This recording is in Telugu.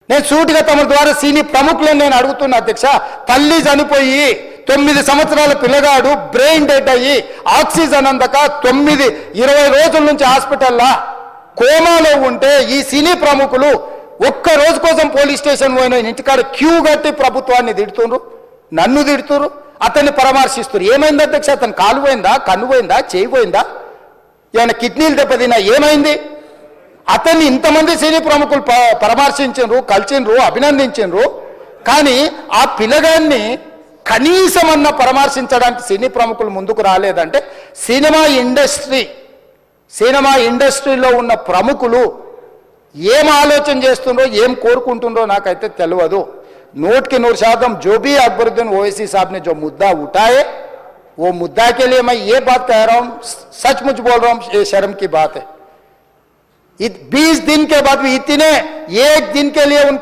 నేను సూటిగా తమ ద్వారా సీని ప్రముఖులను నేను అడుగుతున్నా అధ్యక్ష, తల్లి చనిపోయి 9 సంవత్సరాల పిల్లగాడు బ్రెయిన్ డెడ్ అయ్యి ఆక్సిజన్ అందక 20 రోజుల నుంచి హాస్పిటల్లో కోమాలో ఉంటే ఈ సినీ ప్రముఖులు ఒక్క రోజు కోసం పోలీస్ స్టేషన్ పోయిన ఇంటికాడ క్యూ కట్టి ప్రభుత్వాన్ని తిడుతున్నారు, నన్ను తిడుతున్నారు, అతన్ని పరామర్శిస్తున్నారు. ఏమైంది అధ్యక్ష? అతను కాలు పోయిందా, కన్ను పోయిందా, చేయి పోయిందా, ఏమైనా కిడ్నీలు దెబ్బతిన్నా, ఏమైంది? అతన్ని ఇంతమంది సినీ ప్రముఖులు పరామర్శించారు, కలిసిండ్రు, అభినందించారు. కానీ ఆ పిల్లగాన్ని కనీసం అన్న పరామర్శించడానికి సినీ ప్రముఖులు ముందుకు రాలేదంటే సినిమా ఇండస్ట్రీలో ఉన్న ప్రముఖులు ఏం ఆలోచన చేస్తుండ్రో, ఏం కోరుకుంటుండ్రో నాకైతే తెలియదు. 100% जो भी अकबरुद्दीन ओवैसी साहब ने जो मुद्दा उठाए, वो मुद्दा के लिए मैं ये बात कह रहा हूं, सचमुच बोल रहा हूं, ये शर्म की बात है. 20 दिन के बाद भी इतने एक दिन के लिए उनको